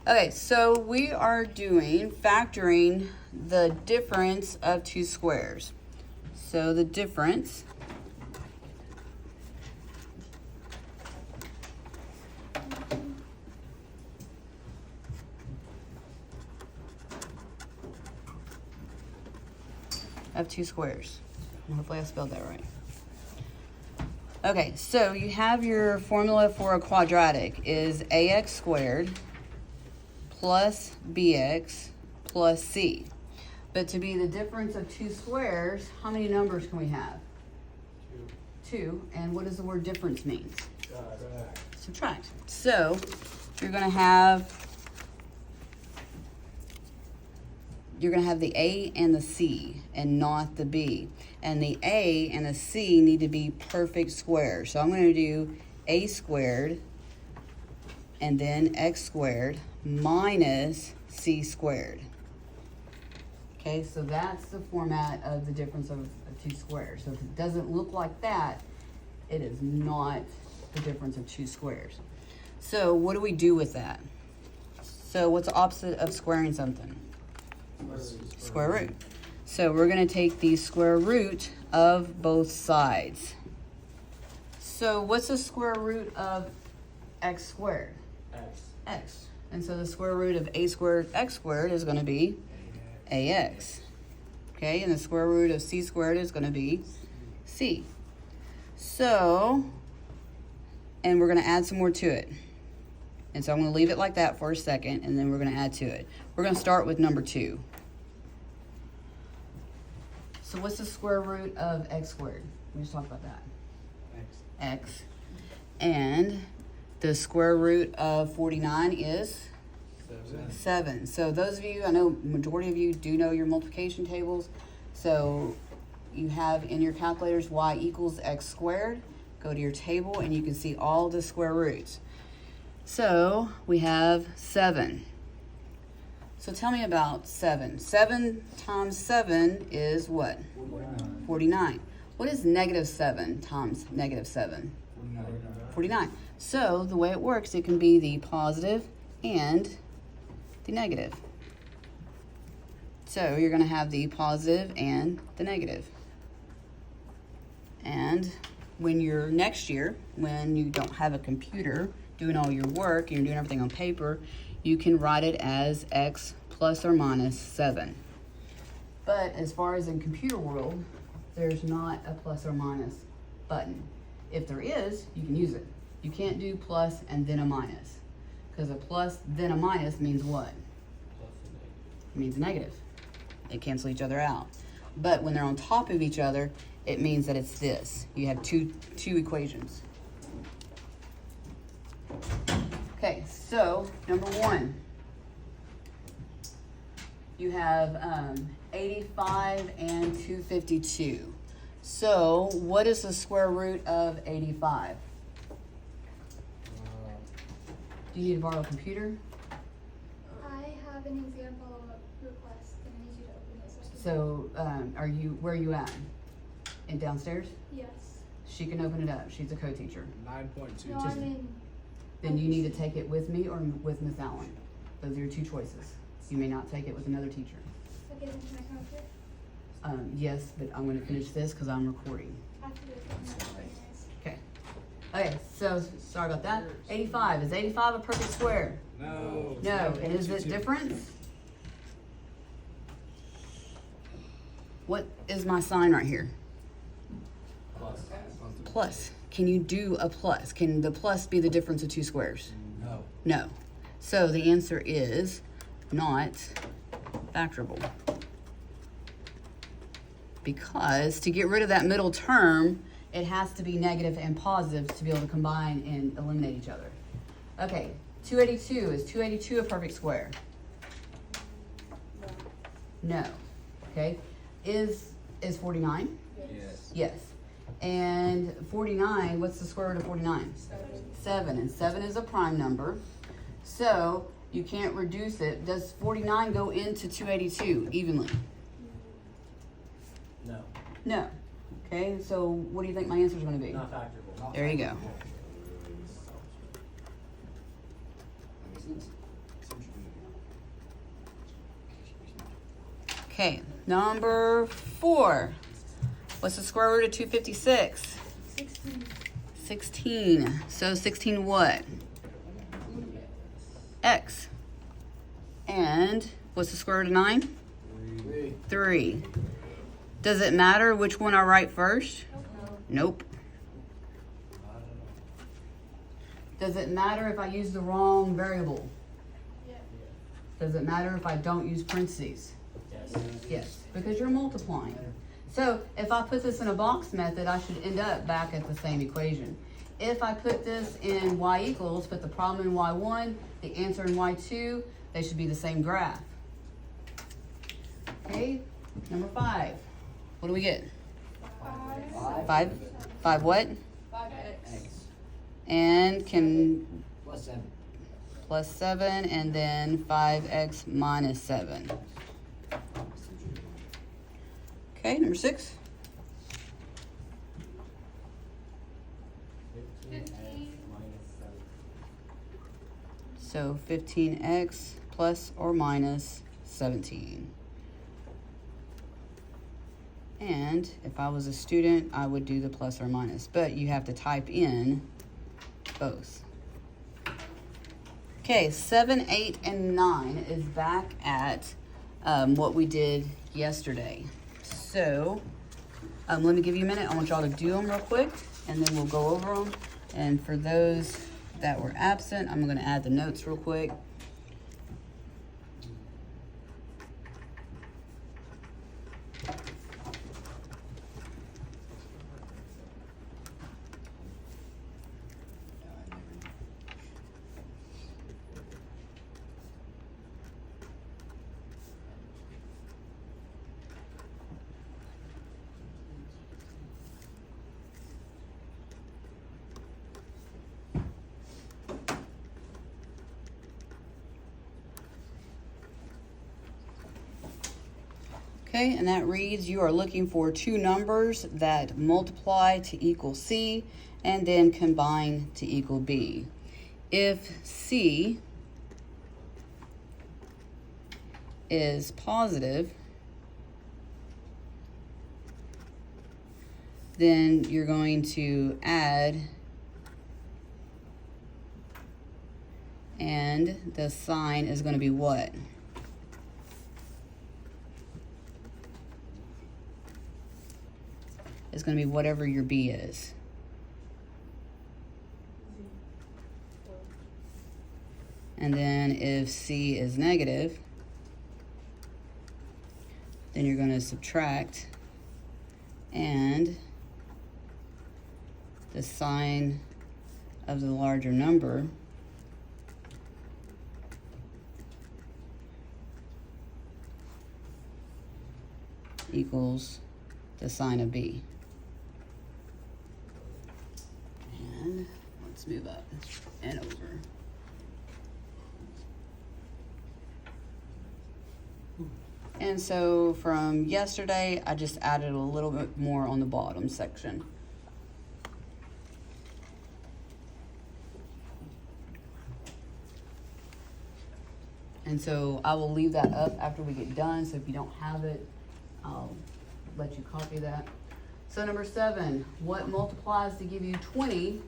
Okay, so we are doing factoring the difference of two squares. So the difference of two squares. Hopefully I spelled that right. Okay, so you have your formula for a quadratic is ax squared plus bx plus c. But to be the difference of two squares, how many numbers can we have? Two. And what does the word difference mean? Subtract. So you're going to have the A and the C and not the B. And the A and the C need to be perfect squares. So I'm going to do A squared and then X squared minus C squared. Okay, so that's the format of the difference of two squares. So if it doesn't look like that, it is not the difference of two squares. So what do we do with that? So what's the opposite of squaring something? Square root. So we're going to take the square root of both sides. So what's the square root of x squared? X. And so the square root of a squared x squared is going to be ax. Okay, and the square root of c squared is going to be c. So, and we're going to add some more to it. And so I'm going to leave it like that for a second, and then we're going to add to it. We're going to start with number 2. So what's the square root of x squared? We just talked about that. X. And the square root of 49 is? 7. So those of you, I know majority of you do know your multiplication tables. So you have in your calculators y equals x squared. Go to your table and you can see all the square roots. So we have 7. So tell me about 7. 7 times 7 is what? 49. What is negative 7 times negative 7? 49. So the way it works, it can be the positive and the negative. So you're going to have the positive and the negative. And when you're next year, when you don't have a computer doing all your work and you're doing everything on paper, you can write it as x plus or minus 7. But as far as in computer world, there's not a plus or minus button. If there is, you can use it. You can't do plus and then a minus. Because a plus then a minus means what? It means negative. They cancel each other out. But when they're on top of each other, it means that it's this. You have two equations. Okay, so number 1. You have 85 and 252. So what is the square root of 85? Do you need to borrow a computer? I have an example request and I need you to open it. So where are you at? In downstairs? Yes. She can open it up. She's a co-teacher. 9.22. No, I'm in. Then you need to take it with me or with Miss Allen. Those are your 2 choices. You may not take it with another teacher. Okay, then can I come up here? Yes, but I'm going to finish this because I'm recording. I have to do it with my fingers. Okay. Okay, so sorry about that. 85. Is 85 a perfect square? No. No. And is it different? What is my sign right here? Plus. Can you do a plus? Can the plus be the difference of 2 squares? No. No. So the answer is not factorable. Because to get rid of that middle term, it has to be negative and positive to be able to combine and eliminate each other. Okay, 282. Is 282 a perfect square? No. Okay. Is 49? Yes. Yes. And 49, what's the square root of 49? 7. And 7 is a prime number. So you can't reduce it. Does 49 go into 282 evenly? No, No. Okay, so what do you think my answer is going to be? not factorable. There you go. Okay, number 4. What's the square root of 256? 16. 16. So 16 what? X. And what's the square root of 9? 3. Does it matter which one I write first? Nope. Does it matter if I use the wrong variable? Yeah. Does it matter if I don't use parentheses? Yes, because you're multiplying. So if I put this in a box method, I should end up back at the same equation. If I put this in y equals, put the problem in y1, the answer in y2, they should be the same graph. Okay, number 5. What do we get? 5? 5 what? 5x. And can Plus 7. plus 7 and then 5x minus 7. Okay, number 6. 15. So 15x plus or minus 17. And if I was a student, I would do the plus or minus, but you have to type in both. Okay, 7, 8, and 9 is back at what we did yesterday. So let me give you a minute. I want y'all to do them real quick, and then we'll go over them. And for those that were absent, I'm going to add the notes real quick. Okay, and that reads, you are looking for two numbers that multiply to equal C and then combine to equal B. If C is positive, then you're going to add and the sign is going to be what? It's going to be whatever your B is. And then if C is negative, then you're going to subtract and the sign of the larger number equals the sign of B. And let's move up and over. And so from yesterday, I just added a little bit more on the bottom section. And so I will leave that up after we get done. So if you don't have it, I'll let you copy that. So number 7, what multiplies to give you 20?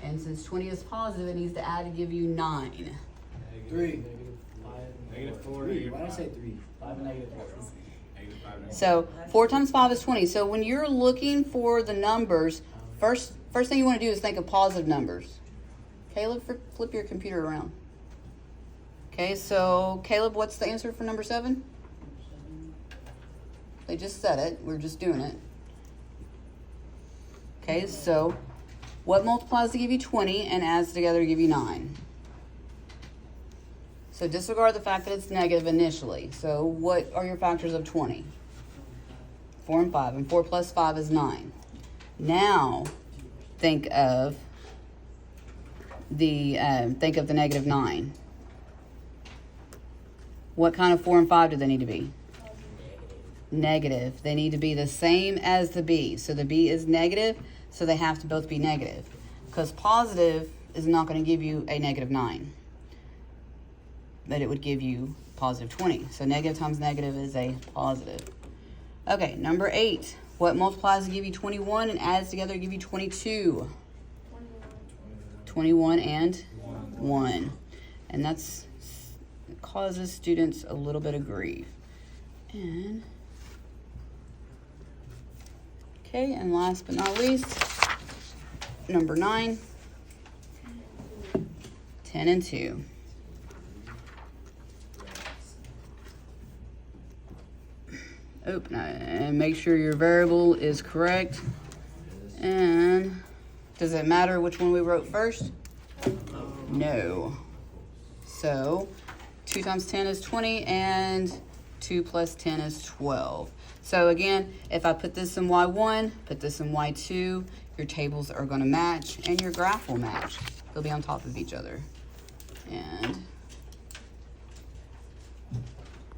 And since 20 is positive, it needs to add to give you 9. 3. Negative 4. Why did I say 3? 5 and negative 4. So 4 times 5 is 20. So when you're looking for the numbers, first thing you want to do is think of positive numbers. Caleb, flip your computer around. Okay, so Caleb, what's the answer for number 7? They just said it. We're just doing it. Okay, so what multiplies to give you 20 and adds together to give you 9? So disregard the fact that it's negative initially. So what are your factors of 20? 4 and 5. And 4 plus 5 is 9. Now think of the negative 9. What kind of 4 and 5 do they need to be? Negative. They need to be the same as the B. So the B is negative, so they have to both be negative. Because positive is not going to give you a negative 9. but it would give you positive 20. So negative times negative is a positive. Okay, number 8. What multiplies to give you 21 and adds together to give you 22? 21 and 1. And that's it causes students a little bit of grief. And okay, and last but not least, number 9. 10 and 2. And make sure your variable is correct. And does it matter which one we wrote first? No. So 2 times 10 is 20, and 2 plus 10 is 12. So again, if I put this in Y1, put this in Y2, your tables are going to match and your graph will match. They'll be on top of each other. And